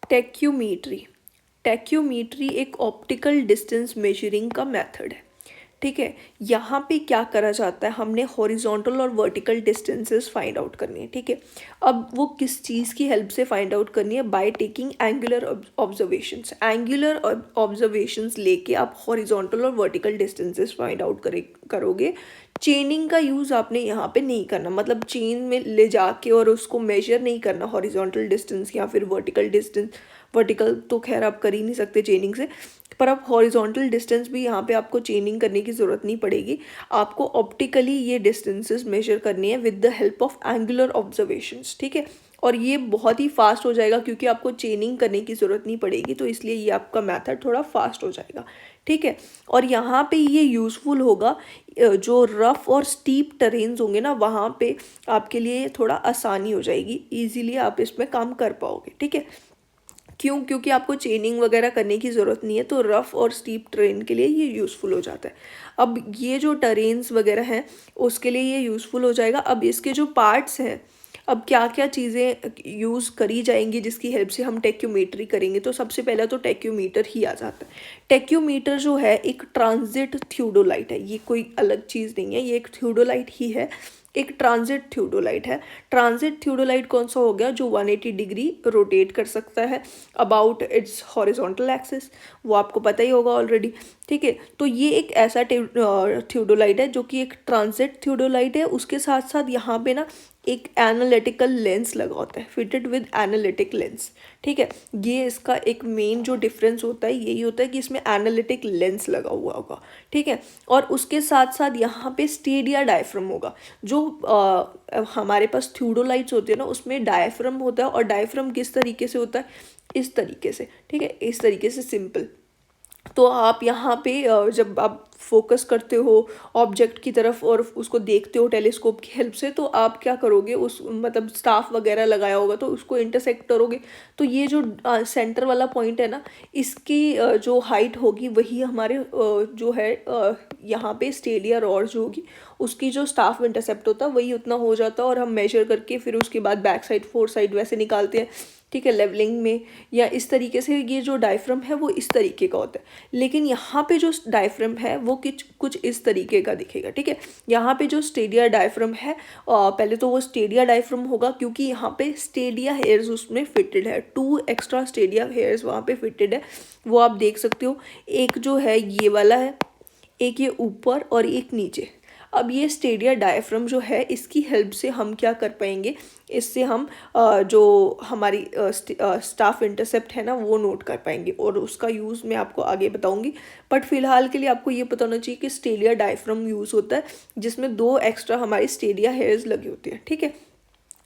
टेक्यूमीट्री। टेक्यूमीट्री एक optical distance measuring का method है, ठीक है। यहाँ पे क्या करा जाता है, हमने हॉरिजॉन्टल और वर्टिकल डिस्टेंसेस फाइंड आउट करनी है, ठीक है। अब वो किस चीज़ की हेल्प से फाइंड आउट करनी है, by taking angular observations. Angular observations लेके आप हॉरिजॉन्टल और वर्टिकल डिस्टेंसेस फाइंड आउट करोगे। चेनिंग का यूज़ आपने यहाँ पे नहीं करना, मतलब चेन में ले जाके और उसको मेजर नहीं करना हॉरिजॉन्टल डिस्टेंस या फिर वर्टिकल डिस्टेंस। वर्टिकल तो खैर आप कर ही नहीं सकते चेनिंग से, पर आप हॉरिजॉन्टल डिस्टेंस भी यहाँ पे आपको चेनिंग करने की ज़रूरत नहीं पड़ेगी। आपको ऑप्टिकली ये डिस्टेंसेस मेजर करनी है with the help of angular observations, ठीक है। और ये बहुत ही फास्ट हो जाएगा क्योंकि आपको चेनिंग करने की ज़रूरत नहीं पड़ेगी, तो इसलिए ये आपका मेथड थोड़ा फास्ट हो जाएगा, ठीक है। और यहाँ पे ये यूज़फुल होगा जो रफ़ और स्टीप टेरेन्स होंगे ना, वहाँ पे आपके लिए थोड़ा आसानी हो जाएगी, ईजीली आप इसमें काम कर पाओगे, ठीक है। क्यों? क्योंकि आपको चेनिंग वगैरह करने की ज़रूरत नहीं है, तो रफ़ और स्टीप ट्रेन के लिए ये यूज़फुल हो जाता है। अब ये जो टरेन्स वगैरह हैं उसके लिए ये यूज़फुल हो जाएगा। अब इसके जो पार्ट्स हैं, अब क्या क्या चीज़ें यूज़ करी जाएंगी जिसकी हेल्प से हम टेक्योमेट्री करेंगे, तो सबसे पहला तो टेक्योमीटर ही आ जाता है। टेक्योमीटर जो है एक ट्रांजिट थियोडोलाइट है, ये कोई अलग चीज़ नहीं है, ये एक थियोडोलाइट ही है, एक ट्रांजिट थियोडोलाइट है। ट्रांजिट थियोडोलाइट कौन सा हो गया, जो 180 डिग्री रोटेट कर सकता है अबाउट इट्स हॉरिजॉन्टल एक्सिस, वो आपको पता ही होगा ऑलरेडी, ठीक है। तो ये एक ऐसा थियोडोलाइट है जो कि एक ट्रांजिट थियोडोलाइट है। उसके साथ साथ यहाँ पे ना एक एनालिटिकल लेंस लगा होता है, फिटेड विद एनालिटिक लेंस, ठीक है। ये इसका एक मेन जो डिफरेंस होता है यही होता है कि इसमें एनालिटिक लेंस लगा हुआ होगा, ठीक है। और उसके साथ साथ यहाँ पे स्टेडिया डायफ्राम होगा। जो हमारे पास थियोडोलाइट्स होते हैं ना, उसमें डायफ्राम होता है, और डायफ्राम किस तरीके से होता है, इस तरीके से, ठीक है, इस तरीके से सिंपल। तो आप यहाँ पे जब आप फोकस करते हो ऑब्जेक्ट की तरफ और उसको देखते हो टेलीस्कोप की हेल्प से, तो आप क्या करोगे, उस मतलब स्टाफ वगैरह लगाया होगा तो उसको इंटरसेक्ट करोगे। तो ये जो सेंटर वाला पॉइंट है ना, इसकी जो हाइट होगी वही हमारे जो है यहाँ पे स्टेडिया रॉड जो होगी उसकी जो स्टाफ इंटरसेप्ट होता है वही उतना हो जाता है, और हम मेजर करके फिर उसके बाद बैक साइड फोर साइड वैसे निकालते हैं, ठीक है, लेवलिंग में या इस तरीके से। ये जो डायफ्राम है वो इस तरीके का होता है, लेकिन यहाँ पे जो डायफ्राम है वो कुछ इस तरीके का दिखेगा, ठीक है। यहाँ पे जो स्टेडिया डायफ्राम है, पहले तो वो स्टेडिया डायफ्राम होगा क्योंकि यहाँ पे स्टेडिया हेयर्स उसमें फिटेड है, 2 एक्स्ट्रा स्टेडिया हेयर्स वहाँ पे फिटेड है, वो आप देख सकते हो। एक जो है ये वाला है, एक ये ऊपर और एक नीचे। अब ये स्टेडिया डायफ्राम जो है इसकी हेल्प से हम क्या कर पाएंगे, इससे हम जो हमारी स्टाफ इंटरसेप्ट है ना वो नोट कर पाएंगे, और उसका यूज़ मैं आपको आगे बताऊंगी। बट फिलहाल के लिए आपको ये पता होना चाहिए कि स्टेडिया डायफ्राम यूज़ होता है जिसमें 2 एक्स्ट्रा हमारी स्टेडिया हेयर्स लगे होते हैं, ठीक है।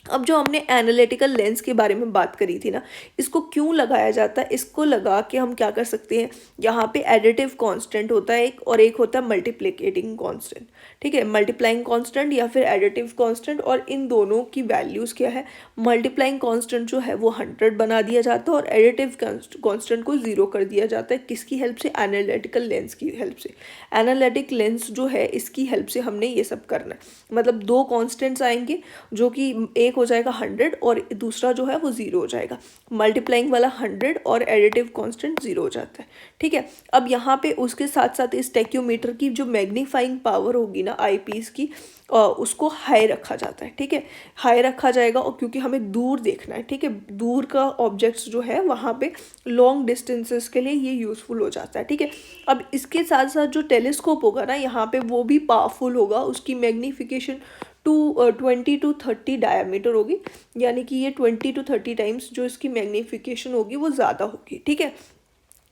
अब जो हमने एनालिटिकल लेंस के बारे में बात करी थी ना, इसको क्यों लगाया जाता है, इसको लगा के हम क्या कर सकते हैं, यहाँ पे एडिटिव कांस्टेंट होता है एक, और एक होता है मल्टीप्लिकेटिंग कांस्टेंट, ठीक है, मल्टीप्लाइंग कांस्टेंट या फिर एडिटिव कांस्टेंट। और इन दोनों की वैल्यूज़ क्या है, मल्टीप्लाइंग कांस्टेंट जो है वो 100 बना दिया जाता है और एडिटिव कांस्टेंट को 0 कर दिया जाता है। किसकी हेल्प से, एनालिटिकल लेंस की हेल्प से। एनालिटिक लेंस जो है इसकी हेल्प से हमने ये सब करना है, मतलब 2 कॉन्स्टेंट्स आएंगे जो कि एक हो जाएगा 100 और दूसरा जो है वो 0 हो जाएगा। मल्टीप्लाइंग वाला 100 और एडिटिव कांस्टेंट 0 हो जाता है, ठीक है। अब यहाँ पे उसके साथ साथ इस टेक्योमीटर की जो मैग्नीफाइंग पावर होगी ना आईपीस की, उसको हाई रखा जाता है, ठीक है, हाई रखा जाएगा। और क्योंकि हमें दूर देखना है, ठीक है, दूर का ऑब्जेक्ट्स जो है वहाँ पे लॉन्ग डिस्टेंसेस के लिए ये यूज़फुल हो जाता है, ठीक है। अब इसके साथ साथ जो टेलीस्कोप होगा ना यहाँ पे वो भी पावरफुल होगा, उसकी मैग्नीफिकेशन 20 to 30 डायमीटर होगी, यानी कि ये 20 to 30 टाइम्स जो इसकी मैग्नीफिकेशन होगी वो ज़्यादा होगी, ठीक है।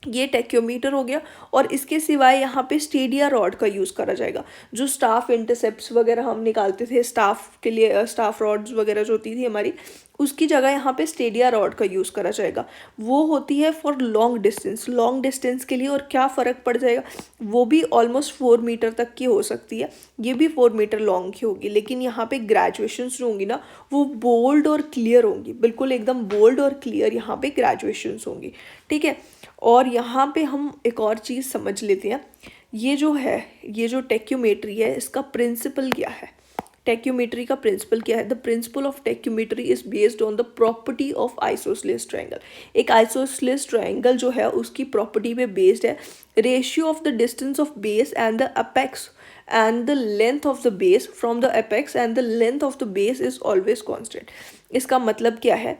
ये टेक्योमीटर हो गया। और इसके सिवाय यहाँ पे स्टेडिया रॉड का यूज़ करा जाएगा। जो स्टाफ इंटरसेप्ट्स वगैरह हम निकालते थे स्टाफ के लिए, स्टाफ रॉड्स वगैरह जो होती थी हमारी, उसकी जगह यहाँ पे स्टेडिया रॉड का यूज़ करा जाएगा। वो होती है फॉर लॉन्ग डिस्टेंस के लिए। और क्या फ़र्क पड़ जाएगा, वो भी ऑलमोस्ट 4 मीटर तक की हो सकती है, ये भी 4 मीटर लॉन्ग की होगी। लेकिन यहाँ पे ग्रेजुएशंस जो होंगी ना वो बोल्ड और क्लियर होंगी, बिल्कुल एकदम बोल्ड और क्लियर यहाँ पे ग्रेजुएशंस होंगी, ठीक है। और यहाँ पे हम एक और चीज़ समझ लेते हैं, ये जो टेक्योमेट्री है इसका प्रिंसिपल क्या है। टेक्योमेट्री का प्रिंसिपल क्या है? The principle of tacheometry is based on the property of isosceles triangle. एक आइसोसेलेस ट्रायंगल जो है उसकी प्रॉपर्टी पे बेस्ड है, ratio of the distance of base and the apex and the length of the base from the apex and the length of the base is always constant। इसका मतलब क्या है?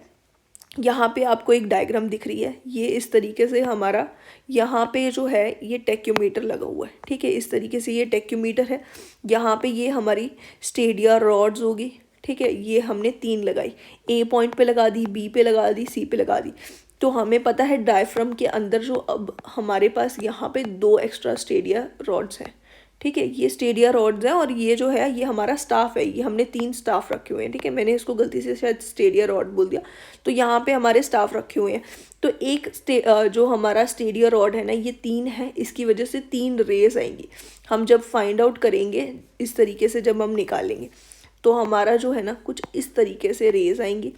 यहाँ पे आपको एक डायग्राम दिख रही है, ये इस तरीके से हमारा यहाँ पे जो है ये टेक्योमीटर लगा हुआ है, ठीक है, इस तरीके से ये टेक्योमीटर है। यहाँ पे ये हमारी स्टेडिया रॉड्स होगी, ठीक है, ये हमने 3 लगाई, ए पॉइंट पे लगा दी, बी पे लगा दी, सी पे लगा दी। तो हमें पता है डायफ्राम के अंदर जो अब हमारे पास यहाँ पे 2 एक्स्ट्रा स्टेडिया रॉड्स हैं, ठीक है, ये स्टेडिया रॉड्स हैं और ये जो है ये हमारा स्टाफ है, ये हमने 3 स्टाफ रखे हुए हैं, ठीक है, मैंने इसको गलती से शायद स्टेडिया रॉड बोल दिया, तो यहाँ पे हमारे स्टाफ रखे हुए हैं। तो एक जो हमारा स्टेडिया रॉड है ना ये 3 है, इसकी वजह से 3 रेज आएंगी। हम जब फाइंड आउट करेंगे इस तरीके से, जब हम निकालेंगे तो हमारा जो है ना कुछ इस तरीके से रेज आएंगी।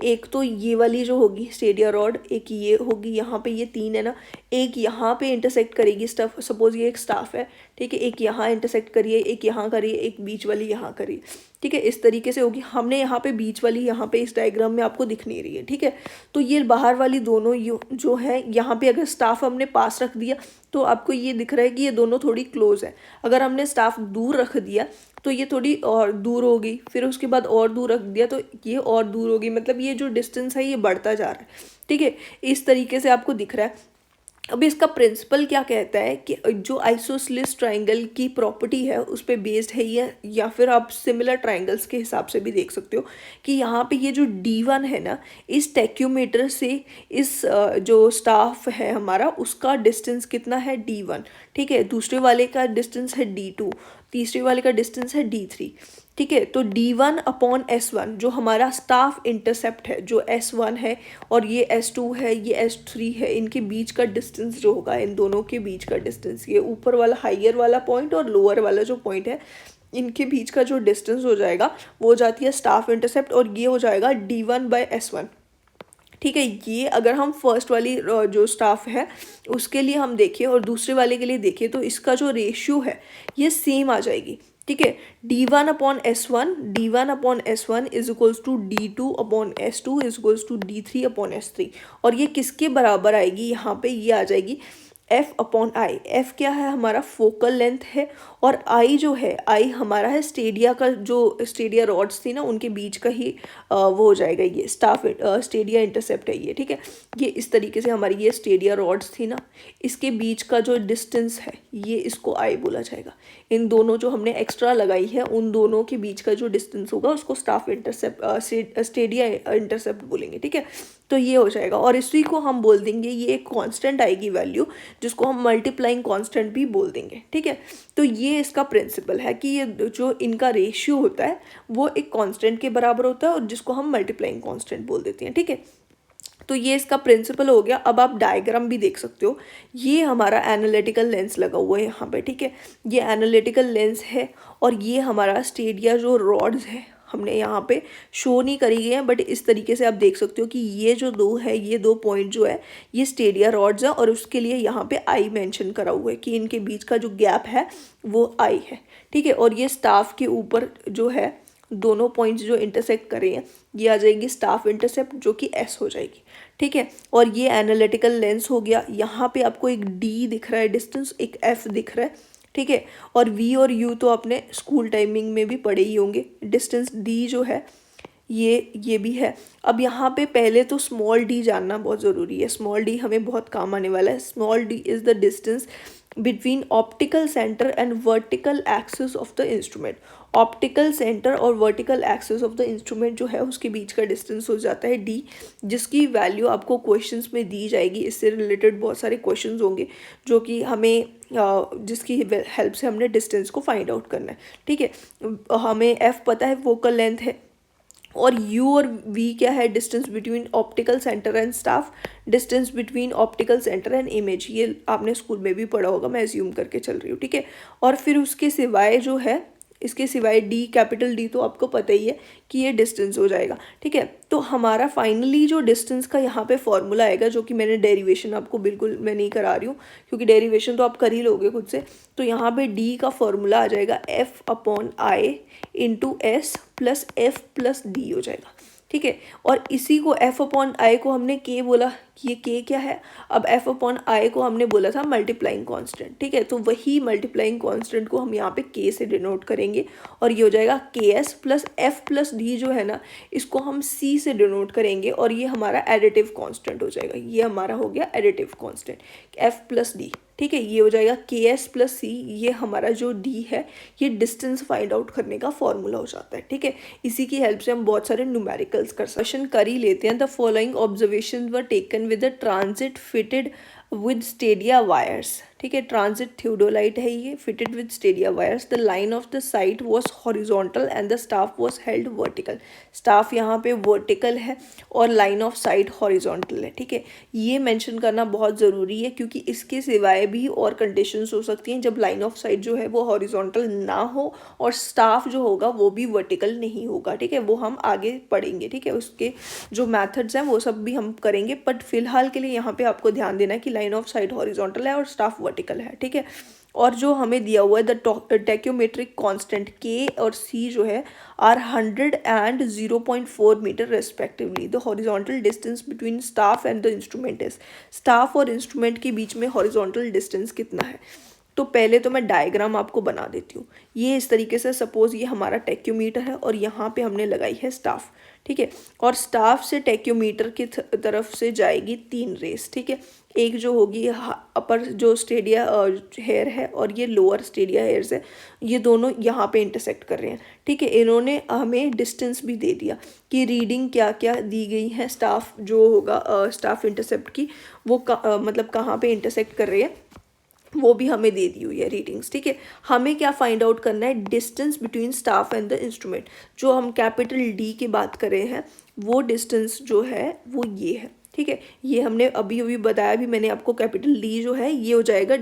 एक तो ये वाली जो होगी स्टेडिया रॉड, एक ये होगी, यहाँ पे ये 3 है ना, एक यहाँ पे इंटरसेक्ट करेगी स्टफ, सपोज ये एक स्टाफ है, ठीक है, एक यहाँ इंटरसेक्ट करिए, एक यहाँ करिए, एक बीच वाली यहाँ करिए, ठीक है, इस तरीके से होगी। हमने यहाँ पे बीच वाली यहाँ पे इस डायग्राम में आपको दिख नहीं रही है, ठीक है। तो ये बाहर वाली दोनों जो है यहाँ पे अगर स्टाफ हमने पास रख दिया तो आपको ये दिख रहा है कि ये दोनों थोड़ी क्लोज है। अगर हमने स्टाफ दूर रख दिया तो ये थोड़ी और दूर होगी, फिर उसके बाद और दूर रख दिया तो ये और दूर होगी, मतलब ये जो डिस्टेंस है ये बढ़ता जा रहा है, ठीक है, इस तरीके से आपको दिख रहा है। अब इसका प्रिंसिपल क्या कहता है कि जो आइसोसेलेस ट्रायंगल की प्रॉपर्टी है उस पर बेस्ड है ये, या फिर आप सिमिलर ट्रायंगल्स के हिसाब से भी देख सकते हो कि यहाँ पे ये जो D1 है ना, इस टेक्योमीटर से इस जो स्टाफ है हमारा उसका डिस्टेंस कितना है D1, ठीक है, दूसरे वाले का डिस्टेंस है D2, तीसरे वाले का डिस्टेंस है D3, ठीक है। तो D1 अपॉन S1 जो हमारा स्टाफ इंटरसेप्ट है, जो S1 है और ये S2 है, ये S3 है, इनके बीच का डिस्टेंस जो होगा, इन दोनों के बीच का डिस्टेंस, ये ऊपर वाला हाइयर वाला पॉइंट और लोअर वाला जो पॉइंट है, इनके बीच का जो डिस्टेंस हो जाएगा वो हो जाती है स्टाफ इंटरसेप्ट, और ये हो जाएगा D1/S1, ठीक है। ये अगर हम फर्स्ट वाली जो स्टाफ है उसके लिए हम देखें और दूसरे वाले के लिए देखें तो इसका जो रेशियो है ये सेम आ जाएगी, ठीक है। D1/S1 is equals to D2/S2 is equals to D3/S3, और ये किसके बराबर आएगी? यहाँ पे ये आ जाएगी F/I। F क्या है? हमारा फोकल लेंथ है, और I जो है, I हमारा है स्टेडिया का, जो स्टेडिया रॉड्स थी ना उनके बीच का ही वो हो जाएगा, ये स्टेडिया इंटरसेप्ट है ये, ठीक है। ये इस तरीके से हमारी ये स्टेडिया रॉड्स थी ना, इसके बीच का जो डिस्टेंस है ये इसको I बोला जाएगा। इन दोनों जो हमने एक्स्ट्रा लगाई है उन दोनों के बीच का जो डिस्टेंस होगा उसको स्टेडिया इंटरसेप्ट बोलेंगे, ठीक है। तो ये हो जाएगा, और इसी को हम बोल देंगे, ये एक कांस्टेंट आएगी वैल्यू जिसको हम मल्टीप्लाइंग कांस्टेंट भी बोल देंगे, ठीक है। तो ये इसका प्रिंसिपल है कि ये जो इनका रेशियो होता है वो एक कांस्टेंट के बराबर होता है और जिसको हम मल्टीप्लाइंग कांस्टेंट बोल देते हैं, ठीक है। तो ये इसका प्रिंसिपल हो गया। अब आप डायग्राम भी देख सकते हो, ये हमारा एनालिटिकल लेंस लगा हुआ है यहाँ पे, ठीक है, ये एनालिटिकल लेंस है, और ये हमारा स्टेडिया जो रॉड्स है हमने यहाँ पे शो नहीं करी गई है, बट इस तरीके से आप देख सकते हो कि ये जो 2 है, ये 2 पॉइंट जो है ये स्टेडिया रॉड्स है, और उसके लिए यहाँ पे आई मेंशन करा हुआ है कि इनके बीच का जो गैप है वो आई है, ठीक है। और ये स्टाफ के ऊपर जो है दोनों पॉइंट्स जो इंटरसेक्ट कर रहे हैं ये आ जाएगी स्टाफ इंटरसेप्ट जो कि S हो जाएगी, ठीक है। और ये एनालिटिकल लेंस हो गया। यहाँ पे आपको एक D दिख रहा है डिस्टेंस, एक F दिख रहा है, ठीक है। और V और U तो आपने स्कूल टाइमिंग में भी पढ़े ही होंगे। डिस्टेंस D जो है ये भी है। अब यहाँ पे पहले तो स्मॉल d जानना बहुत ज़रूरी है, स्मॉल d हमें बहुत काम आने वाला है। Small d is the distance between optical centre and vertical axis of the instrument. Optical centre और vertical axis of the instrument जो है उसके बीच का डिस्टेंस हो जाता है d, जिसकी वैल्यू आपको क्वेश्चंस में दी जाएगी। इससे रिलेटेड बहुत सारे क्वेश्चंस होंगे जो कि हमें जिसकी हेल्प से हमने डिस्टेंस को फाइंड आउट करना है, ठीक है। हमें f पता है फोकल लेंथ है, और U और V क्या है? Distance between optical centre and staff, distance between optical centre and image. ये आपने स्कूल में भी पढ़ा होगा, मैं एज्यूम करके चल रही हूँ, ठीक है। और फिर उसके सिवाय जो है इसके सिवाय डी, कैपिटल डी तो आपको पता ही है कि ये डिस्टेंस हो जाएगा, ठीक है। तो हमारा फाइनली जो डिस्टेंस का यहाँ पे फॉर्मूला आएगा, जो कि मैंने डेरिवेशन आपको बिल्कुल मैं नहीं करा रही हूँ क्योंकि डेरिवेशन तो आप कर ही लोगे खुद से। तो यहाँ पे डी का फॉर्मूला आ जाएगा F/I into S plus F plus D हो जाएगा, ठीक है। और इसी को F/I को हमने K बोला, ये K क्या है, अब F/I को हमने बोला था मल्टीप्लाइंग कांस्टेंट, ठीक है। तो वही मल्टीप्लाइंग कांस्टेंट को हम यहाँ पे K से डिनोट करेंगे और ये हो जाएगा KS plus F plus D जो है ना, इसको हम C से डिनोट करेंगे और ये हमारा एडिटिव कांस्टेंट हो जाएगा। ये हमारा हो गया additive constant F plus D, ठीक है। ये हो जाएगा KS प्लस C, ये हमारा जो D है ये डिस्टेंस फाइंड आउट करने का फॉर्मूला हो जाता है, ठीक है। इसी की हेल्प से हम बहुत सारे न्यूमेरिकल्स क्वेश्चन कर ही लेते हैं। The following observation were taken with the transit fitted with Stadia wires, ठीक है। ट्रांजिट थियोडोलाइट है ये, fitted with Stadia wires. The line of the site was horizontal and the staff was held vertical. Staff यहाँ पे vertical है और line of site horizontal है, ठीक है। ये मेंशन करना बहुत ज़रूरी है क्योंकि इसके सिवाय भी और कंडीशंस हो सकती हैं जब लाइन ऑफ साइट जो है वो हॉरिजॉन्टल ना हो और स्टाफ जो होगा वो भी वर्टिकल नहीं होगा, ठीक है। वो हम आगे पढ़ेंगे, ठीक है। उसके जो मेथड्स हैं वो सब भी हम करेंगे, बट फिलहाल के लिए यहाँ पे आपको ध्यान देना है कि लाइन ऑफ साइट हॉरिजॉन्टल है और स्टाफ वर्टिकल है, ठीक है। और जो हमें दिया हुआ है द टैक्योमेट्रिक कांस्टेंट K और C जो है are 100 and 0.4 metre respectively. The horizontal distance between staff and the instrument is, staff और इंस्ट्रूमेंट के बीच में हॉरिजॉन्टल डिस्टेंस कितना है। तो पहले तो मैं डायग्राम आपको बना देती हूँ। ये इस तरीके से, सपोज ये हमारा टैक्योमीटर है और यहाँ पे हमने लगाई है स्टाफ, ठीक है। और स्टाफ से टैक्योमीटर की तरफ से जाएगी 3 रेस, ठीक है। एक जो होगी अपर जो स्टेडिया हेयर है और ये लोअर स्टेडिया हेयर्स है, ये दोनों यहाँ पे इंटरसेक्ट कर रहे हैं, ठीक है। इन्होंने हमें डिस्टेंस भी दे दिया कि रीडिंग क्या क्या दी गई है, स्टाफ जो होगा स्टाफ इंटरसेप्ट की वो मतलब कहाँ पे इंटरसेक्ट कर रही है वो भी हमें दे दी हुई है रीडिंग्स, ठीक है। हमें क्या फाइंड आउट करना है, distance between staff and the instrument. जो हम कैपिटल D की बात कर रहे हैं वो डिस्टेंस जो है वो ये है, ठीक है। ये हमने अभी अभी बताया भी मैंने आपको, कैपिटल D जो है ये हो जाएगा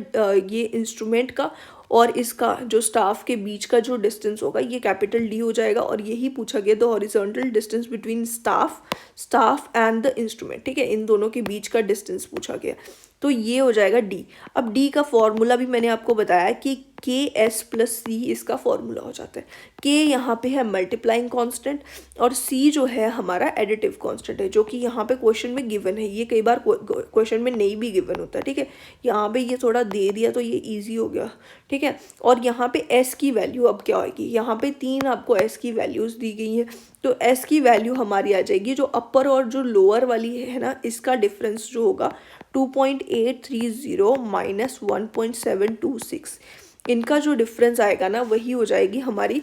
ये इंस्ट्रूमेंट का और इसका जो स्टाफ के बीच का जो डिस्टेंस होगा ये कैपिटल D हो जाएगा। और यही पूछा गया the horizontal distance between staff and the instrument, ठीक है। इन दोनों के बीच का डिस्टेंस पूछा गया, तो ये हो जाएगा D। अब D का फॉर्मूला भी मैंने आपको बताया कि KS प्लस C इसका फॉर्मूला हो जाता है। K यहाँ पे है मल्टीप्लाइंग कांस्टेंट और C जो है हमारा एडिटिव कांस्टेंट है, जो कि यहाँ पे क्वेश्चन में गिवन है। ये कई बार क्वेश्चन में नहीं भी गिवन होता है, ठीक है। यहाँ पे ये थोड़ा दे दिया तो ये ईजी हो गया, ठीक है। और यहाँ पे S की वैल्यू अब क्या होगी, यहाँ पे 3 आपको S की वैल्यूज़ दी गई हैं। तो S की वैल्यू हमारी आ जाएगी, जो अपर और जो लोअर वाली है ना, इसका डिफरेंस जो होगा 2.830 माइनस 1.726, इनका जो डिफरेंस आएगा ना वही हो जाएगी हमारी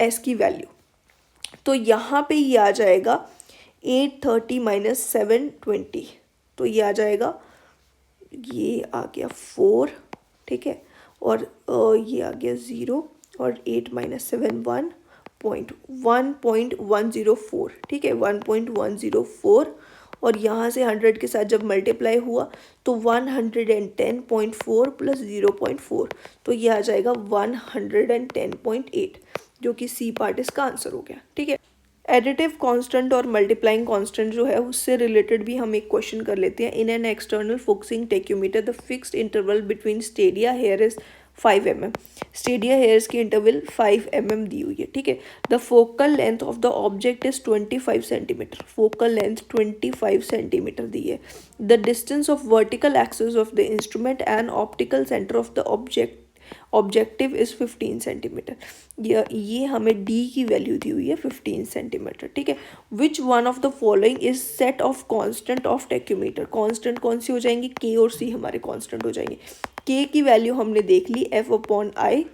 S की वैल्यू। तो यहाँ पे ये आ जाएगा 830 माइनस 720, तो ये आ जाएगा, ये आ गया 4, ठीक है। और ये आ गया 0 और 8 माइनस 7 1.104, ठीक है, 1.104। और यहाँ से 100 के साथ जब मल्टीप्लाई हुआ तो 110.4 प्लस 0.4, तो ये आ जाएगा 110.8, जो कि C पार्ट इसका आंसर हो गया, ठीक है। एडिटिव कांस्टेंट और मल्टीप्लाइंग कांस्टेंट जो है उससे रिलेटेड भी हम एक क्वेश्चन कर लेते हैं। In an external focusing tacheometer the fixed interval between stadia hair is 5 mm। Stadia hairs की इंटरवल 5 mm दी हुई है, ठीक है। The focal length of the object is 25 centimetre, focal length 25 centimetre दी है। The distance of vertical axis of the instrument and optical centre of the objective is 15 centimetre. ये हमें D की वैल्यू दी हुई है 15 सेंटीमीटर, ठीक है। Which one of the following is set of constant of tacheometer. Constant कौन सी हो जाएंगी, K और C हमारे कांस्टेंट हो जाएंगे। K की वैल्यू हमने देख ली F/I,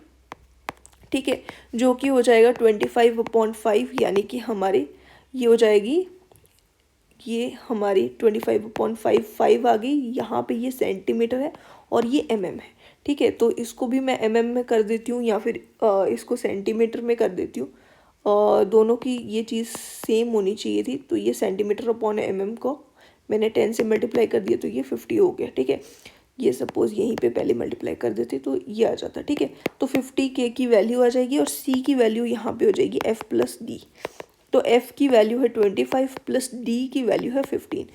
ठीक है, जो कि हो जाएगा 25/5, यानी कि हमारी ये हो जाएगी, ये हमारी 25/5 आ गई। यहाँ पे ये सेंटीमीटर है और ये mm है, ठीक है। तो इसको भी मैं mm में कर देती हूँ या फिर इसको सेंटीमीटर में कर देती हूँ। दोनों की ये चीज़ सेम होनी चाहिए थी, तो ये सेंटीमीटर/mm को मैंने 10 से मल्टीप्लाई कर दिया तो ये 50 हो गया, ठीक है। ये सपोज यहीं पे पहले मल्टीप्लाई कर देते तो ये आ जाता, ठीक है। तो 50K की वैल्यू आ जाएगी और C की वैल्यू यहाँ पे हो जाएगी F प्लस D। तो F की वैल्यू है 25 प्लस D की वैल्यू है 15,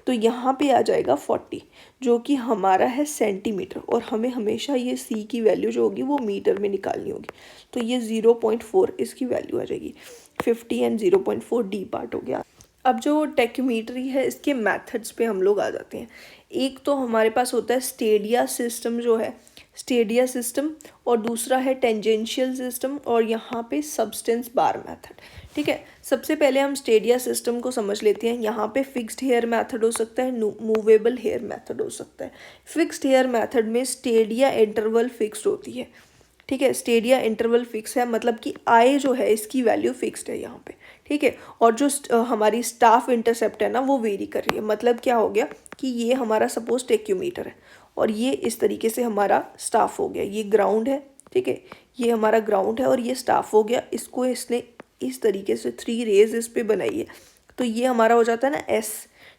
तो यहाँ पे आ जाएगा 40, जो कि हमारा है सेंटीमीटर, और हमें हमेशा ये C की वैल्यू जो होगी वो मीटर में निकालनी होगी। तो ये 0.4 इसकी वैल्यू आ जाएगी। 50 एंड 0.4 D पार्ट हो गया। अब जो टेक्योमेट्री है इसके मेथड्स पे हम लोग आ जाते हैं। एक तो हमारे पास होता है स्टेडिया सिस्टम जो है, स्टेडिया सिस्टम, और दूसरा है टेंजेंशियल सिस्टम, और यहाँ पे सब्सटेंस बार मेथड, ठीक है। सबसे पहले हम स्टेडिया सिस्टम को समझ लेते हैं। यहाँ पे फिक्स्ड हेयर मेथड हो सकता है, मूवेबल हेयर मेथड हो सकता है। फिक्स्ड हेयर मेथड में स्टेडिया इंटरवल फिक्स्ड होती है, ठीक है। स्टेडिया इंटरवल फिक्स है, मतलब कि आई जो है इसकी वैल्यू फिक्स्ड है यहाँ पे, ठीक है। और जो हमारी स्टाफ इंटरसेप्ट है ना वो वेरी कर रही है। मतलब क्या हो गया कि ये हमारा सपोज टेक्योमीटर है और ये इस तरीके से हमारा स्टाफ हो गया, ये ग्राउंड है, ठीक है, ये हमारा ग्राउंड है और ये स्टाफ हो गया। इसको इसने इस तरीके से 3 रेज इस पे बनाई है, तो ये हमारा हो जाता है ना S,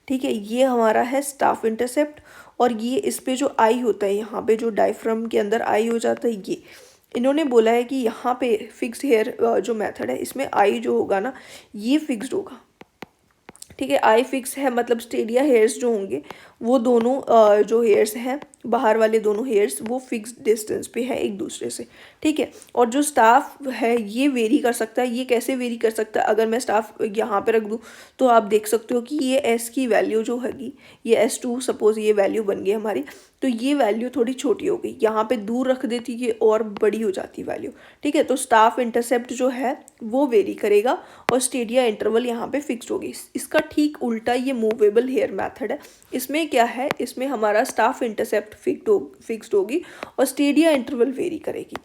ठीक है। ये हमारा है स्टाफ इंटरसेप्ट, और ये इस पे जो आई होता है, यहाँ पे जो डायफ्राम के अंदर आई हो जाता है ये। इन्होंने बोला है कि यहाँ पे फिक्स्ड हेयर जो मेथड है इसमें आई जो होगा ना ये फिक्स्ड होगा, ठीक है। आई फिक्स है, मतलब स्टेडिया हेयर्स जो होंगे वो दोनों जो हेयर्स हैं बाहर वाले दोनों हेयर्स वो फिक्स्ड डिस्टेंस पे है एक दूसरे से, ठीक है। और जो स्टाफ है ये वेरी कर सकता है। ये कैसे वेरी कर सकता है, अगर मैं स्टाफ यहाँ पे रख दूँ तो आप देख सकते हो कि ये S की वैल्यू जो हैगी, ये S2 सपोज ये वैल्यू बन गई हमारी, तो ये वैल्यू थोड़ी छोटी हो गई। यहाँ पे दूर रख देती ये और बड़ी हो जाती वैल्यू, ठीक है। तो स्टाफ इंटरसेप्ट जो है वो वेरी करेगा और स्टेडिया इंटरवल यहाँ पे फिक्स्ड होगी। इसका ठीक उल्टा ये मूवेबल हेयर मेथड है। इसमें क्या है, इसमें हमारा स्टाफ इंटरसेप्ट फिक्स्ड होगी और स्टेडिया इंटरवल वेरी करेगी।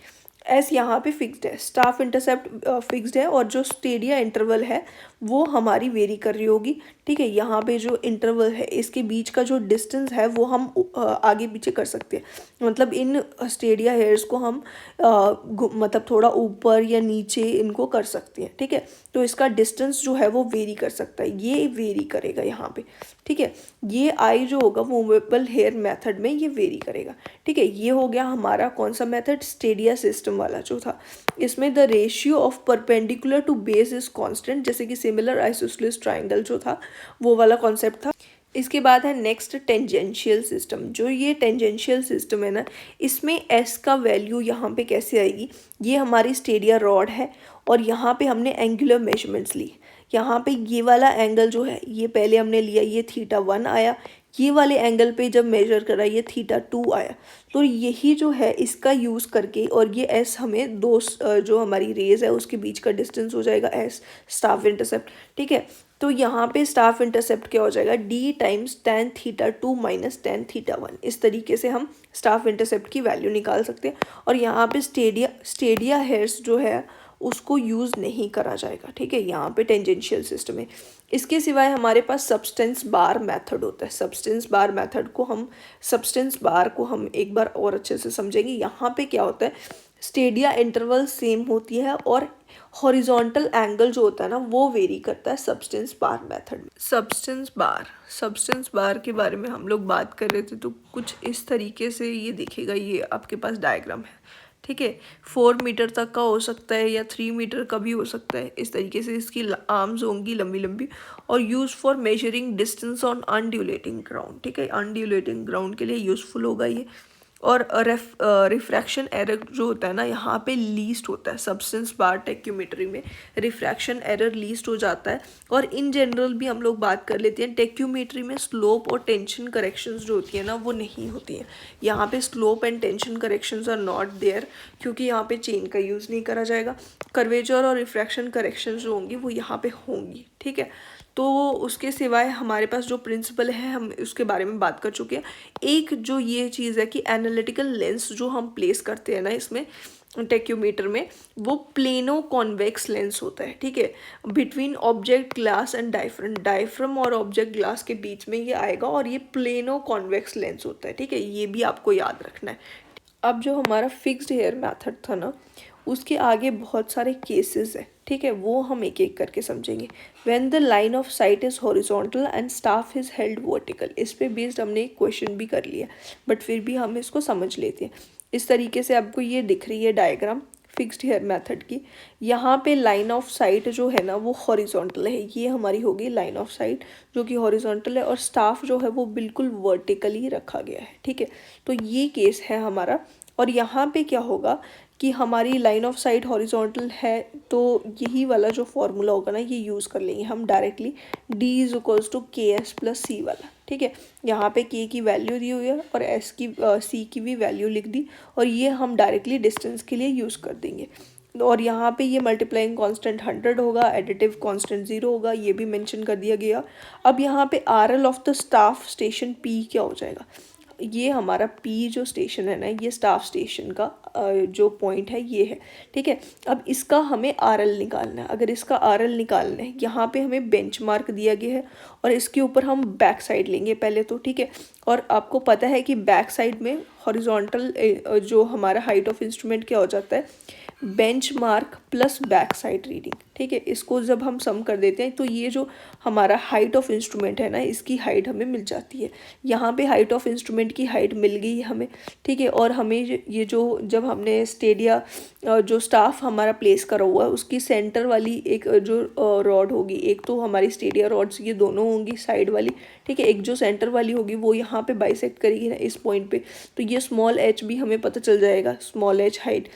एस यहाँ पे फिक्स्ड है, स्टाफ इंटरसेप्ट फिक्स्ड है, और जो स्टेडिया इंटरवल है वो हमारी वेरी कर रही होगी, ठीक है। यहाँ पे जो इंटरवल है इसके बीच का जो डिस्टेंस है वो हम आगे पीछे कर सकते हैं। मतलब इन स्टेडिया हेयर्स को हम मतलब थोड़ा ऊपर या नीचे इनको कर सकते हैं, ठीक है। तो इसका डिस्टेंस जो है वो वेरी कर सकता है, ये वेरी करेगा यहाँ पे, ठीक है। ये आई जो होगा मूवेबल हेयर मेथड में ये वेरी करेगा, ठीक है। ये हो गया हमारा कौन सा मेथड, स्टेडिया सिस्टम वाला जो था। इसमें the ratio of perpendicular to base is constant, जैसे कि सिमिलर आइसोसेलेस ट्राइंगल जो था वो वाला कॉन्सेप्ट था। इसके बाद है नेक्स्ट टेंजेंशियल सिस्टम। जो ये टेंजेंशियल सिस्टम है ना, इसमें S का वैल्यू यहाँ पे कैसे आएगी, ये हमारी स्टेडिया रॉड है और यहाँ पे हमने एंगुलर मेजरमेंट्स ली। यहाँ पे ये वाला एंगल जो है ये पहले हमने लिया, ये θ1 आया। ये वाले एंगल पे जब मेजर करा ये θ2 आया। तो यही जो है इसका यूज़ करके, और ये S हमें दो जो हमारी रेज है उसके बीच का डिस्टेंस हो जाएगा S स्टाफ इंटरसेप्ट, ठीक है। तो यहाँ पे स्टाफ इंटरसेप्ट क्या हो जाएगा, D times tan θ2 minus tan θ1। इस तरीके से हम स्टाफ इंटरसेप्ट की वैल्यू निकाल सकते हैं। और यहाँ पे स्टेडिया हेयर्स जो है उसको यूज़ नहीं करा जाएगा, ठीक है। यहाँ पे टेंजेंशियल सिस्टम है। इसके सिवाय हमारे पास सब्सटेंस बार मेथड होता है। सब्सटेंस बार को हम एक बार और अच्छे से समझेंगे। यहाँ पे क्या होता है, स्टेडिया इंटरवल सेम होती है और हॉरिजॉन्टल एंगल जो होता है ना वो वेरी करता है सब्सटेंस बार मेथड में। सब्सटेंस बार के बारे में हम लोग बात कर रहे थे, तो कुछ इस तरीके से ये दिखेगा। ये आपके पास डायग्राम है, ठीक है। 4 मीटर तक का हो सकता है या 3 मीटर का भी हो सकता है। इस तरीके से इसकी आर्म्स होंगी लंबी लंबी, और use for measuring distance on undulating ground, ठीक है। अनड्यूलेटिंग ग्राउंड के लिए यूजफुल होगा ये। और रिफ्रैक्शन एरर जो होता है ना यहाँ पे लीस्ट होता है। सब्सटेंस बार टेक्योमेट्री में रिफ्रैक्शन एरर लीस्ट हो जाता है। और इन जनरल भी हम लोग बात कर लेते हैं, टेक्योमेट्री में स्लोप और टेंशन करेक्शंस जो होती है ना वो नहीं होती हैं। यहाँ पे slope and tension corrections are not there, क्योंकि यहाँ पे चेन का यूज़ नहीं करा जाएगा। कर्वेचर और रिफ्रैक्शन करेक्शंस जो होंगी वो यहाँ पे होंगी, ठीक है। तो उसके सिवाय हमारे पास जो प्रिंसिपल है हम उसके बारे में बात कर चुके हैं। एक जो ये चीज़ है कि एनालिटिकल लेंस जो हम प्लेस करते हैं ना इसमें टेक्योमीटर में, वो प्लेनो कॉन्वेक्स लेंस होता है, ठीक है। Between object glass and diaphragm और ऑब्जेक्ट ग्लास के बीच में ये आएगा, और ये प्लेनो कॉन्वेक्स लेंस होता है, ठीक है। ये भी आपको याद रखना है। अब जो हमारा फिक्स्ड हेयर मेथड था ना उसके आगे बहुत सारे केसेस है, ठीक है, वो हम एक एक करके समझेंगे। When the line of site is horizontal and staff is held vertical, इस पे बेस्ड हमने एक क्वेश्चन भी कर लिया, बट फिर भी हम इसको समझ लेते हैं। इस तरीके से आपको ये दिख रही है डायग्राम फिक्स्ड हेयर मेथड की। यहाँ पे लाइन ऑफ साइट जो है ना वो हॉरिजॉन्टल है, ये हमारी होगी लाइन ऑफ साइट जो कि हॉरिजॉन्टल है, और स्टाफ जो है वो बिल्कुल वर्टिकली रखा गया है, ठीक है। तो ये केस है हमारा। और यहाँ पे क्या होगा कि हमारी लाइन ऑफ साइट हॉरिजॉन्टल है, तो यही वाला जो फॉर्मूला होगा ना ये यूज़ कर लेंगे हम directly, d is equals to k s plus c वाला, ठीक है। यहाँ पे k की वैल्यू दी हुई है और s की c की भी वैल्यू लिख दी, और ये हम डायरेक्टली डिस्टेंस के लिए यूज़ कर देंगे। और यहाँ पे ये मल्टीप्लाइंग कांस्टेंट 100 होगा, एडिटिव कांस्टेंट 0 होगा, ये भी मेंशन कर दिया गया। अब यहाँ पे are L of the staff station P क्या हो जाएगा, ये हमारा P जो स्टेशन है ना, ये स्टाफ स्टेशन का जो पॉइंट है ये है, ठीक है। अब इसका हमें RL निकालना है। अगर इसका RL निकालना है, यहाँ पे हमें बेंचमार्क दिया गया है और इसके ऊपर हम बैक साइड लेंगे पहले तो, ठीक है। और आपको पता है कि बैक साइड में हॉरिजॉन्टल जो हमारा हाइट ऑफ इंस्ट्रूमेंट क्या हो जाता है, benchmark plus back side reading, ठीक है। इसको जब हम सम कर देते हैं तो ये जो हमारा हाइट ऑफ इंस्ट्रूमेंट है ना, इसकी हाइट हमें मिल जाती है। यहाँ पे हाइट ऑफ इंस्ट्रूमेंट की हाइट मिल गई हमें, ठीक है। और हमें ये जो जब हमने स्टेडिया जो स्टाफ हमारा प्लेस करा हुआ है उसकी सेंटर वाली एक जो रॉड होगी, एक तो हमारी स्टेडिया रॉड्स ये दोनों होंगी साइड वाली, ठीक है। एक जो सेंटर वाली होगी वो यहाँ पे बाइसेक्ट करेगी ना इस पॉइंट पे, तो ये स्मॉल h भी हमें पता चल जाएगा, स्मॉल h हाइट।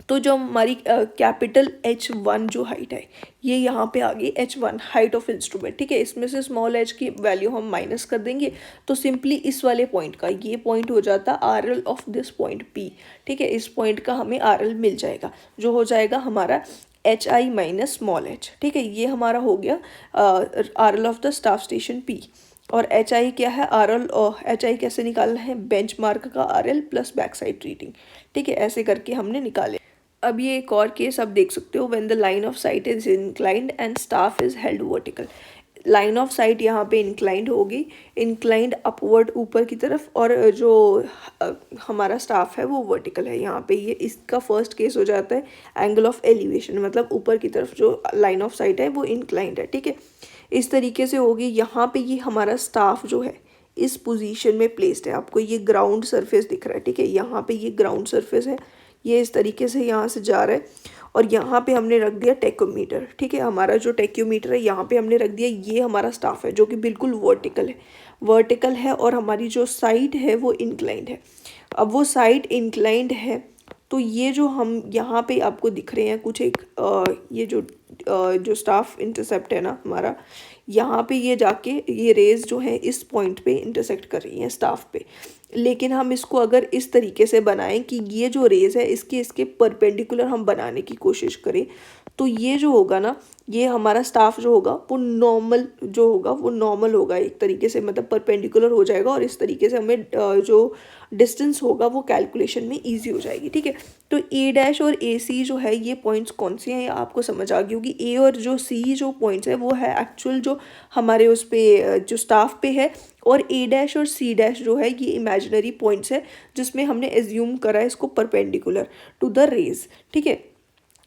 तो जो हमारी कैपिटल H1 जो हाइट है ये यहाँ पे आ गई H1 हाइट ऑफ इंस्ट्रूमेंट, ठीक है। इसमें से स्मॉल h की वैल्यू हम माइनस कर देंगे, तो सिंपली इस वाले पॉइंट का ये पॉइंट हो जाता RL of this point P, ठीक है। इस पॉइंट का हमें RL मिल जाएगा जो हो जाएगा हमारा HI माइनस स्मॉल h, ठीक है। ये हमारा हो गया RL of the staff station P। और HI क्या है, RL और HI कैसे निकालना है, बेंचमार्क का RL plus back side reading, ठीक है। ऐसे करके हमने निकाले। अब ये एक और केस आप देख सकते हो, when the line of site is inclined and staff is held vertical. Line of site यहाँ पे इंक्लाइंड होगी, इंक्लाइंड अपवर्ड ऊपर की तरफ, और जो हमारा स्टाफ है वो वर्टिकल है। यहाँ पे ये इसका फर्स्ट केस हो जाता है एंगल ऑफ एलिवेशन, मतलब ऊपर की तरफ जो लाइन ऑफ साइट है वो इंक्लाइंड है, ठीक है। इस तरीके से होगी। यहाँ पे ये हमारा स्टाफ जो है इस पोजीशन में प्लेस्ड है, आपको ये ग्राउंड सरफेस दिख रहा है, ठीक है। यहाँ पे ये ग्राउंड सरफेस है, ये इस तरीके से यहाँ से जा रहा है, और यहाँ पे हमने रख दिया टेक्योमीटर, ठीक है। हमारा जो टेक्योमीटर है यहाँ पे हमने रख दिया, ये हमारा स्टाफ है जो कि बिल्कुल वर्टिकल है, और हमारी जो साइड है वो इंक्लाइंड है। अब वो साइड इंक्लाइंड है तो ये जो हम यहाँ पे आपको दिख रहे हैं कुछ एक ये जो स्टाफ इंटरसेप्ट है ना हमारा, यहाँ पे ये जाके ये रेज जो है इस पॉइंट पे इंटरसेक्ट कर रही हैं स्टाफ पे। लेकिन हम इसको अगर इस तरीके से बनाएं कि ये जो रेज है इसके परपेंडिकुलर हम बनाने की कोशिश करें, तो ये जो होगा ना, ये हमारा स्टाफ जो होगा वो नॉर्मल होगा एक तरीके से, मतलब परपेंडिकुलर हो जाएगा, और इस तरीके से हमें जो डिस्टेंस होगा वो कैलकुलेशन में इजी हो जाएगी, ठीक है। तो A' और AC जो है ये पॉइंट्स कौन से हैं ये आपको समझ आ गई होगी। A और जो C जो पॉइंट्स है वो है एक्चुअल जो हमारे उस पे जो स्टाफ पे है, और A' और C' जो है ये इमेजिनरी पॉइंट्स है जिसमें हमने एज्यूम करा है इसको परपेंडिकुलर टू द रेज, ठीक है।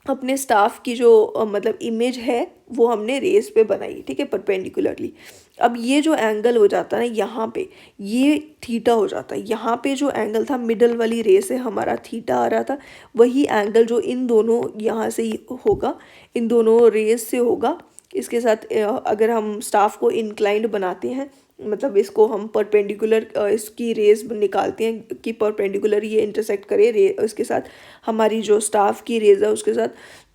अपने स्टाफ की जो मतलब इमेज है वो हमने रेस पे बनाई, ठीक है, परपेंडिकुलरली। अब ये जो एंगल हो जाता है ना यहाँ पे, ये थीटा हो जाता है। यहाँ पे जो एंगल था मिडल वाली रे से हमारा थीटा आ रहा था, वही एंगल जो इन दोनों यहाँ से होगा, इन दोनों रेस से होगा। इसके साथ अगर हम स्टाफ को इंक्लाइंड बनाते हैं, मतलब इसको हम परपेंडिकुलर इसकी रेज निकालते हैं कि परपेंडिकुलर ये इंटरसेक्ट करे इसके साथ हमारी जो स्टाफ की रेज है उसके साथ,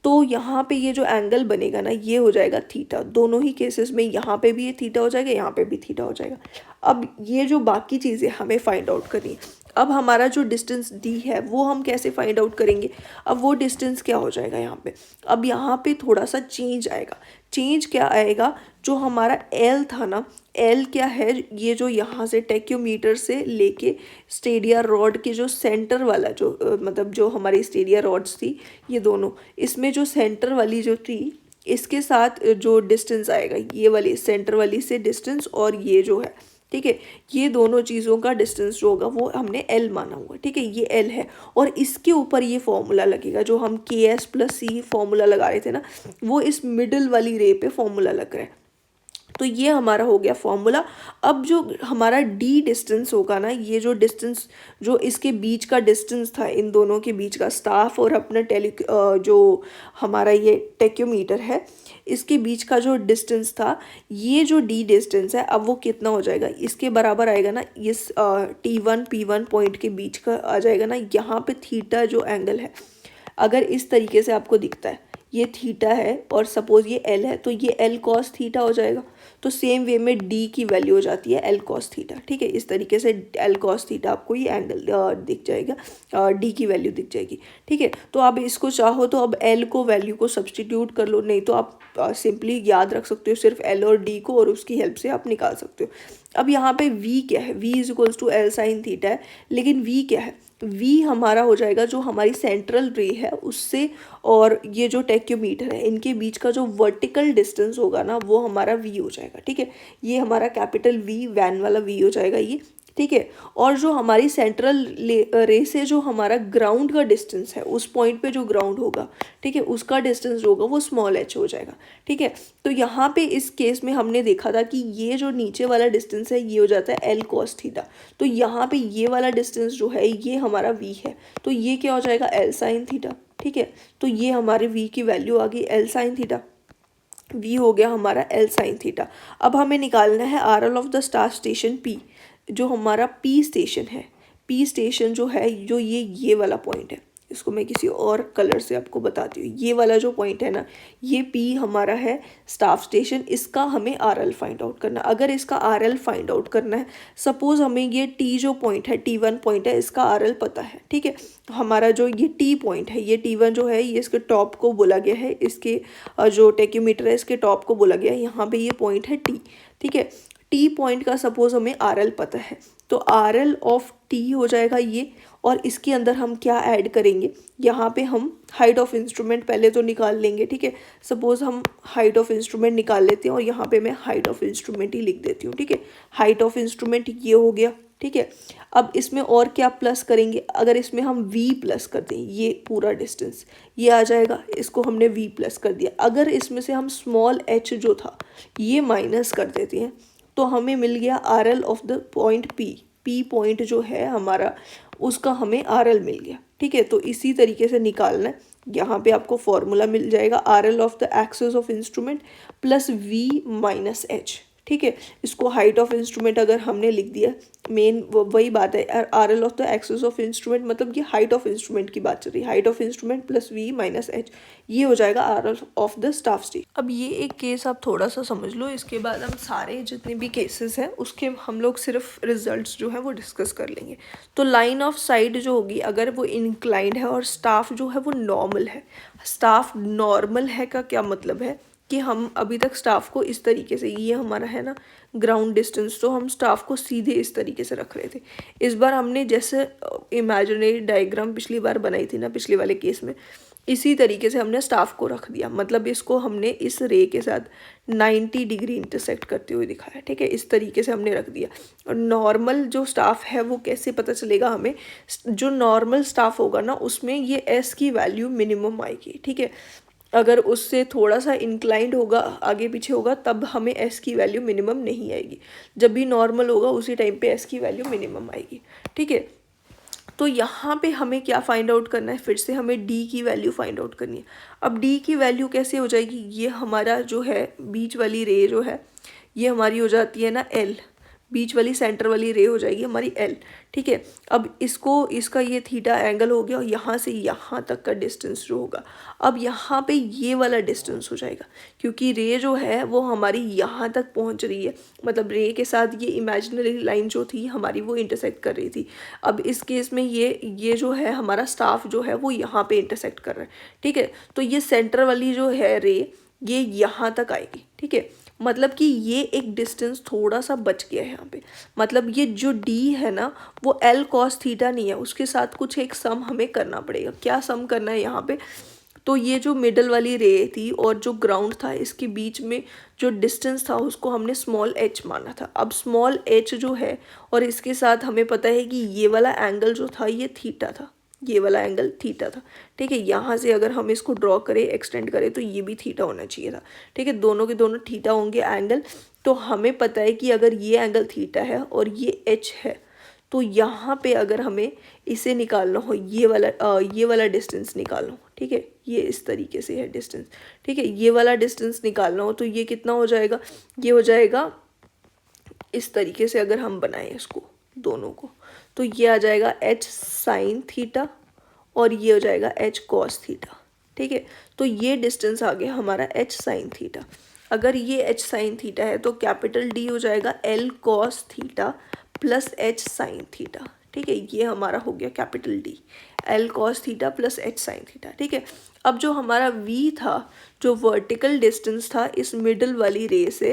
तो यहाँ पे ये जो एंगल बनेगा ना ये हो जाएगा थीटा। दोनों ही केसेस में यहाँ पे भी ये थीटा हो जाएगा, यहाँ पे भी थीटा हो जाएगा। अब ये जो बाकी चीज़ें हमें फाइंड आउट करनी है। अब हमारा जो डिस्टेंस D है वो हम कैसे फाइंड आउट करेंगे। अब वो डिस्टेंस क्या हो जाएगा यहाँ पे, अब यहाँ पे थोड़ा सा चेंज आएगा। चेंज क्या आएगा, जो हमारा L था ना, L क्या है, ये जो यहाँ से टेक्योमीटर से लेके स्टेडिया रॉड के जो सेंटर वाला जो मतलब जो हमारी स्टेडिया रॉड्स थी ये दोनों, इसमें जो सेंटर वाली जो थी इसके साथ जो डिस्टेंस आएगा ये वाली सेंटर वाली से डिस्टेंस, और ये जो है ठीक है। ये दोनों चीज़ों का डिस्टेंस जो होगा वो हमने एल माना हुआ, ठीक है, ये एल है। और इसके ऊपर ये फॉर्मूला लगेगा जो हम के एस प्लस सी फॉर्मूला लगा रहे थे ना, वो इस मिडिल वाली रे पे फॉर्मूला लग रहा है। तो ये हमारा हो गया फॉर्मूला। अब जो हमारा डी डिस्टेंस होगा ना, ये जो डिस्टेंस जो इसके बीच का डिस्टेंस था, इन दोनों के बीच का, स्टाफ और अपना जो हमारा ये टेक्योमीटर है, इसके बीच का जो डिस्टेंस था, ये जो डी डिस्टेंस है अब वो कितना हो जाएगा, इसके बराबर आएगा ना, इस T1 P1 पॉइंट के बीच का आ जाएगा ना। यहाँ पे थीटा जो एंगल है, अगर इस तरीके से आपको दिखता है, ये थीटा है और सपोज ये एल है, तो ये एल कॉस थीटा हो जाएगा। तो सेम वे में डी की वैल्यू हो जाती है एल कॉस थीटा, ठीक है। इस तरीके से एल कॉस थीटा आपको ये एंगल दिख जाएगा, डी की वैल्यू दिख जाएगी, ठीक है। तो आप इसको चाहो तो अब एल को वैल्यू को सब्सटीट्यूट कर लो, नहीं तो आप सिंपली याद रख सकते हो सिर्फ एल और डी को, और उसकी हेल्प से आप निकाल सकते हो। अब यहाँ पे v क्या है, v is equals to L sine theta है, लेकिन v क्या है, v हमारा हो जाएगा जो हमारी सेंट्रल रे है उससे और ये जो टेक्योमीटर है, इनके बीच का जो वर्टिकल डिस्टेंस होगा ना, वो हमारा v हो जाएगा, ठीक है। ये हमारा कैपिटल V वैन वाला v हो जाएगा ये, ठीक है। और जो हमारी सेंट्रल रे से जो हमारा ग्राउंड का डिस्टेंस है, उस पॉइंट पे जो ग्राउंड होगा, ठीक है, उसका डिस्टेंस जो होगा वो स्मॉल h हो जाएगा, ठीक है। तो यहाँ पे इस केस में हमने देखा था कि ये जो नीचे वाला डिस्टेंस है ये हो जाता है एल कॉस थीटा। तो यहाँ पे ये वाला डिस्टेंस जो है ये हमारा v है, तो ये क्या हो जाएगा एल साइन थीटा, ठीक है। तो ये हमारे v की वैल्यू आ गई एल साइन थीटा, v हो गया हमारा एल साइन थीटा। अब हमें निकालना है are L of the star station P, जो हमारा P स्टेशन है। P स्टेशन जो है, जो ये वाला पॉइंट है, इसको मैं किसी और कलर से आपको बताती हूँ। ये वाला जो पॉइंट है ना, ये P हमारा है स्टाफ स्टेशन, इसका हमें RL फाइंड आउट करना है। अगर इसका RL फाइंड आउट करना है, सपोज हमें ये T जो पॉइंट है, T1 पॉइंट है, इसका RL पता है, ठीक है। हमारा जो ये T पॉइंट है, ये T1 जो है, ये इसके टॉप को बोला गया है, इसके जो टेक्योमीटर है इसके टॉप को बोला गया है। यहाँ पे ये पॉइंट है T, ठीक है। T पॉइंट का सपोज हमें RL पता है, तो RL ऑफ T हो जाएगा ये, और इसके अंदर हम क्या ऐड करेंगे, यहाँ पे हम हाइट ऑफ इंस्ट्रूमेंट पहले तो निकाल लेंगे, ठीक है। सपोज हम हाइट ऑफ इंस्ट्रूमेंट निकाल लेते हैं और यहाँ पे मैं हाइट ऑफ इंस्ट्रूमेंट ही लिख देती हूँ, ठीक है। हाइट ऑफ इंस्ट्रूमेंट ये हो गया, ठीक है। अब इसमें और क्या प्लस करेंगे, अगर इसमें हम v प्लस कर दें, ये पूरा डिस्टेंस ये आ जाएगा, इसको हमने v प्लस कर दिया। अगर इसमें से हम स्मॉल h जो था ये माइनस कर देते हैं, तो हमें मिल गया RL of the point P point जो है हमारा, उसका हमें RL मिल गया, ठीक है। तो इसी तरीके से निकालना है। यहाँ पे आपको फॉर्मूला मिल जाएगा RL of the axis of instrument plus V minus H, ठीक है। इसको हाइट ऑफ इंस्ट्रूमेंट अगर हमने लिख दिया, मेन वही बात है, RL of the axis of instrument, मतलब ये हाइट ऑफ इंस्ट्रूमेंट की बात चल रही है, height of instrument plus V minus H, ये हो जाएगा RL of the staff station. अब ये एक केस आप थोड़ा सा समझ लो, इसके बाद हम सारे जितने भी केसेस हैं उसके हम लोग सिर्फ रिजल्ट्स जो है वो डिस्कस कर लेंगे। तो लाइन ऑफ साइट जो होगी, अगर वो इंक्लाइंड है और स्टाफ जो है वो नॉर्मल है। स्टाफ नॉर्मल है का क्या मतलब है कि हम अभी तक स्टाफ को इस तरीके से, ये हमारा है ना ग्राउंड डिस्टेंस, तो हम स्टाफ को सीधे इस तरीके से रख रहे थे। इस बार हमने जैसे इमेजिनरी डायग्राम पिछली बार बनाई थी ना, पिछले वाले केस में, इसी तरीके से हमने स्टाफ को रख दिया। मतलब इसको हमने इस रे के साथ 90 डिग्री इंटरसेक्ट करते हुए दिखाया, ठीक है। इस तरीके से हमने रख दिया। और नॉर्मल जो स्टाफ है वो कैसे पता चलेगा हमें, जो नॉर्मल स्टाफ होगा ना उसमें ये एस की वैल्यू मिनिमम आएगी, ठीक है। अगर उससे थोड़ा सा इंक्लाइंड होगा, आगे पीछे होगा, तब हमें एस की वैल्यू मिनिमम नहीं आएगी। जब भी नॉर्मल होगा उसी टाइम पे एस की वैल्यू मिनिमम आएगी, ठीक है। तो यहाँ पे हमें क्या फाइंड आउट करना है, फिर से हमें डी की वैल्यू फाइंड आउट करनी है। अब डी की वैल्यू कैसे हो जाएगी, ये हमारा जो है बीच वाली रे जो है ये हमारी हो जाती है ना एल, बीच वाली सेंटर वाली रे हो जाएगी हमारी एल, ठीक है। अब इसका ये थीटा एंगल हो गया और यहाँ से यहाँ तक का डिस्टेंस जो होगा, अब यहाँ पे ये वाला डिस्टेंस हो जाएगा, क्योंकि रे जो है वो हमारी यहाँ तक पहुँच रही है। मतलब रे के साथ ये इमेजिनरी लाइन जो थी हमारी वो इंटरसेक्ट कर रही थी। अब इस केस में ये जो है हमारा स्टाफ जो है वो यहाँ पे इंटरसेक्ट कर रहा है, ठीक है। तो ये सेंटर वाली जो है रे ये यहाँ तक आएगी, ठीक है। मतलब कि ये एक डिस्टेंस थोड़ा सा बच गया है यहाँ पे। मतलब ये जो d है ना वो l cos थीटा नहीं है, उसके साथ कुछ एक सम हमें करना पड़ेगा। क्या सम करना है यहाँ पे, तो ये जो मिडल वाली रे थी और जो ग्राउंड था इसके बीच में जो डिस्टेंस था उसको हमने स्मॉल एच माना था। अब स्मॉल एच जो है और इसके साथ हमें पता है कि ये वाला एंगल जो था ये थीटा था, ये वाला एंगल थीटा था। ठीक है, यहाँ से अगर हम इसको ड्रॉ करें, एक्सटेंड करें तो ये भी थीटा होना चाहिए था। ठीक है, दोनों के दोनों थीटा होंगे एंगल। तो हमें पता है कि अगर ये एंगल थीटा है और ये एच है तो यहाँ पे अगर हमें इसे निकालना हो, ये वाला डिस्टेंस निकालना हो, ठीक है, ये इस तरीके से है डिस्टेंस। ठीक है, ये वाला डिस्टेंस निकालना हो तो ये कितना हो जाएगा, ये हो जाएगा इस तरीके से। अगर हम बनाएं इसको दोनों को तो ये आ जाएगा एच साइन थीटा और ये हो जाएगा एच कॉस थीटा। ठीक है, तो ये डिस्टेंस आ गया हमारा एच साइन थीटा। अगर ये एच साइन थीटा है तो कैपिटल डी हो जाएगा L cos theta plus h sine theta. ठीक है, ये हमारा हो गया capital D, L cos theta plus h sine theta. ठीक है, अब जो हमारा वी था, जो वर्टिकल डिस्टेंस था इस मिडल वाली रे से,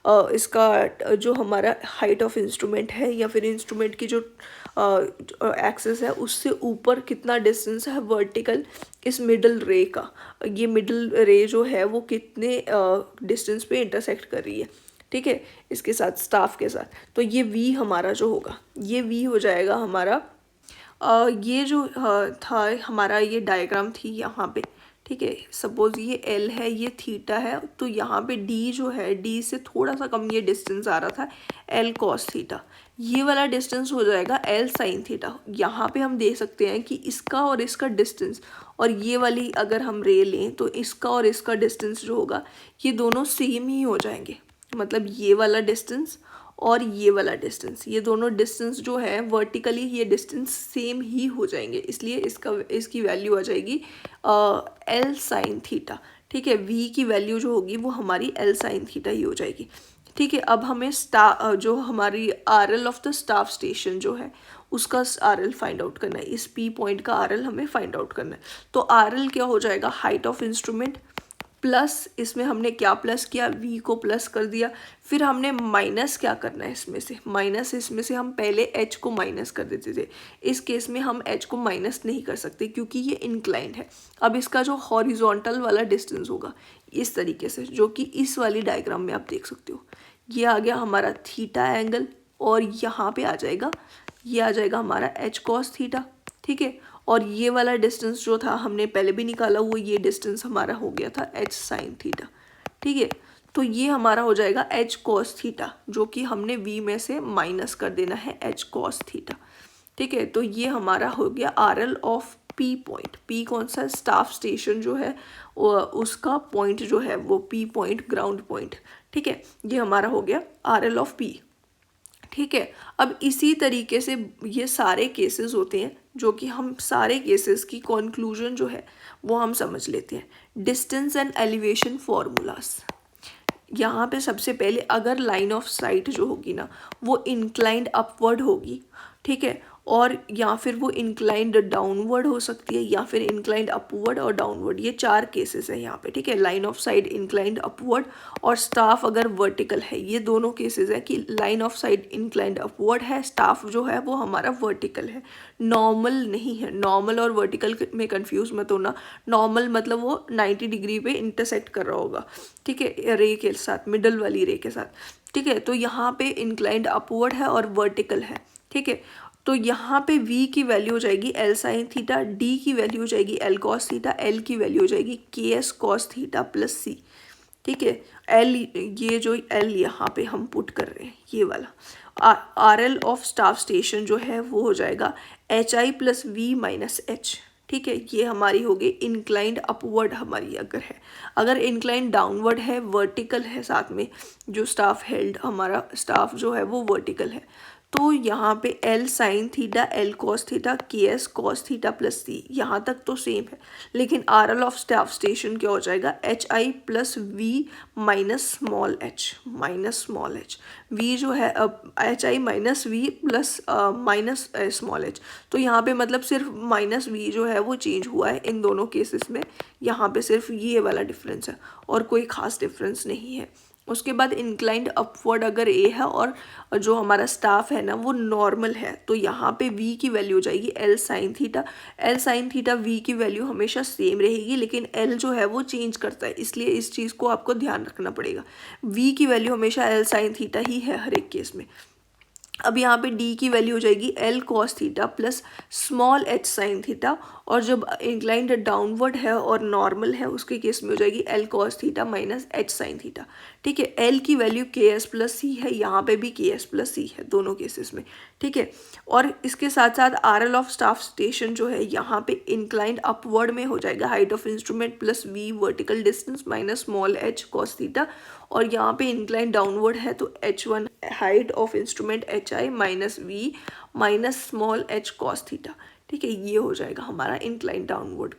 इसका जो हमारा हाइट ऑफ इंस्ट्रूमेंट है या फिर इंस्ट्रूमेंट की जो एक्सिस है उससे ऊपर कितना डिस्टेंस है वर्टिकल इस मिडल रे का, ये मिडल रे जो है वो कितने डिस्टेंस पे इंटरसेक्ट कर रही है। ठीक है, इसके साथ स्टाफ के साथ, तो ये वी हमारा जो होगा, ये वी हो जाएगा हमारा ये जो था हमारा, ये डायग्राम थी यहाँ पे। ठीक है, सपोज ये एल है, ये थीटा है, तो यहाँ पे डी जो है, डी से थोड़ा सा कम ये डिस्टेंस आ रहा था एल कॉस थीटा, ये वाला डिस्टेंस हो जाएगा एल साइन थीटा। यहाँ पे हम देख सकते हैं कि इसका और इसका डिस्टेंस और ये वाली अगर हम रे लें तो इसका और इसका डिस्टेंस जो होगा ये दोनों सेम ही हो जाएंगे। मतलब ये वाला डिस्टेंस और ये वाला डिस्टेंस, ये दोनों डिस्टेंस जो है वर्टिकली ये डिस्टेंस सेम ही हो जाएंगे, इसलिए इसकी वैल्यू आ जाएगी एल साइन थीटा। ठीक है, वी की वैल्यू जो होगी वो हमारी एल साइन थीटा ही हो जाएगी। ठीक है, अब हमें जो हमारी are L of the staff station जो है उसका आर एल फाइंड आउट करना है, इस पी पॉइंट का आर एल हमें फाइंड आउट करना है। तो आर एल क्या हो जाएगा, हाइट ऑफ इंस्ट्रूमेंट प्लस, इसमें हमने क्या प्लस किया, वी को प्लस कर दिया, फिर हमने माइनस क्या करना है इसमें से, माइनस इसमें से हम पहले एच को माइनस कर देते थे, इस केस में हम एच को माइनस नहीं कर सकते क्योंकि ये इंक्लाइंड है। अब इसका जो हॉरिजॉन्टल वाला डिस्टेंस होगा इस तरीके से, जो कि इस वाली डायग्राम में आप देख सकते हो, ये आ गया हमारा थीटा एंगल और यहाँ पे आ जाएगा, ये आ जाएगा हमारा एच कॉस थीटा। ठीक है, और ये वाला डिस्टेंस जो था हमने पहले भी निकाला हुआ, ये डिस्टेंस हमारा हो गया था एच साइन थीटा। ठीक है, तो ये हमारा हो जाएगा एच कॉस थीटा, जो कि हमने वी में से माइनस कर देना है एच कॉस थीटा। ठीक है, तो ये हमारा हो गया are L of P point. P कौन सा, स्टाफ स्टेशन जो है उसका पॉइंट जो है वो पी पॉइंट, ग्राउंड पॉइंट। ठीक है, ये हमारा हो गया आर एल ऑफ पी। ठीक है, अब इसी तरीके से ये सारे केसेस होते हैं जो कि हम सारे केसेस की कंक्लूजन जो है वो हम समझ लेते हैं। डिस्टेंस एंड एलिवेशन फॉर्मूलास, यहाँ पे सबसे पहले अगर लाइन ऑफ साइट जो होगी ना वो इंक्लाइंड अपवर्ड होगी, ठीक है, और या फिर वो इंक्लाइंड डाउनवर्ड हो सकती है या फिर इंक्लाइंड अपवर्ड और डाउनवर्ड, ये चार केसेस है यहाँ पे। ठीक है, line of site inclined upward और स्टाफ अगर वर्टिकल है, ये दोनों केसेस है कि line of site inclined upward है, स्टाफ जो है वो हमारा वर्टिकल है, नॉर्मल नहीं है। नॉर्मल और वर्टिकल में कंफ्यूज मत होना, नॉर्मल मतलब वो 90 डिग्री पे इंटरसेक्ट कर रहा होगा, ठीक है, रे के साथ, मिडल वाली रे के साथ। ठीक है, तो यहाँ पे इंक्लाइंड अपवर्ड है और वर्टिकल है। ठीक है, तो यहाँ पे v की वैल्यू हो जाएगी एल साइन थीटा, d की वैल्यू हो जाएगी एल कॉस थीटा, l की वैल्यू हो जाएगी के S cos theta plus c। ठीक है, l, ये जो l यहाँ पे हम पुट कर रहे हैं ये वाला, R L of staff station जो है वो हो जाएगा H I plus V minus H. ठीक है, ये हमारी होगी इंक्लाइंड अपवर्ड हमारी अगर है। अगर इंक्लाइंड डाउनवर्ड है, वर्टिकल है साथ में, जो स्टाफ हेल्ड हमारा स्टाफ जो है वो वर्टिकल है, तो यहाँ पे L sine theta, L cos theta, K S cos theta plus C, यहाँ तक तो सेम है। लेकिन R L of staff station क्या हो जाएगा, H I plus V minus small H, minus small H. V जो है H I minus V plus minus small H, तो यहाँ पे मतलब सिर्फ माइनस वी जो है वो चेंज हुआ है इन दोनों केसेस में। यहाँ पे सिर्फ ये वाला डिफरेंस है और कोई ख़ास डिफरेंस नहीं है। उसके बाद इंक्लाइंड अपवर्ड अगर ए है और जो हमारा स्टाफ है ना वो नॉर्मल है, तो यहाँ पे वी की वैल्यू हो जाएगी L sine theta. L sine theta V की वैल्यू हमेशा सेम रहेगी, लेकिन एल जो है वो चेंज करता है, इसलिए इस चीज़ को आपको ध्यान रखना पड़ेगा। वी की वैल्यू हमेशा एल साइन थीटा ही है हर एक केस में। अब यहाँ पे डी की वैल्यू हो जाएगी L cos theta plus small h sine theta, और जब इंक्लाइंड डाउनवर्ड है और नॉर्मल है उसके केस में हो जाएगी L cos theta minus h sine theta. ठीक है, एल की वैल्यू के एस प्लस सी है, यहाँ पे भी के एस प्लस सी है दोनों केसेस में। ठीक है, और इसके साथ साथ R L of staff station जो है यहाँ पे इंक्लाइंड अपवर्ड में हो जाएगा height of instrument plus V vertical distance minus small H cos theta, और यहाँ पे इंक्लाइन डाउनवर्ड है तो h1 height of instrument hi minus V minus small h cos theta. ठीक है, ये हो जाएगा हमारा इंक्लाइन डाउनवर्ड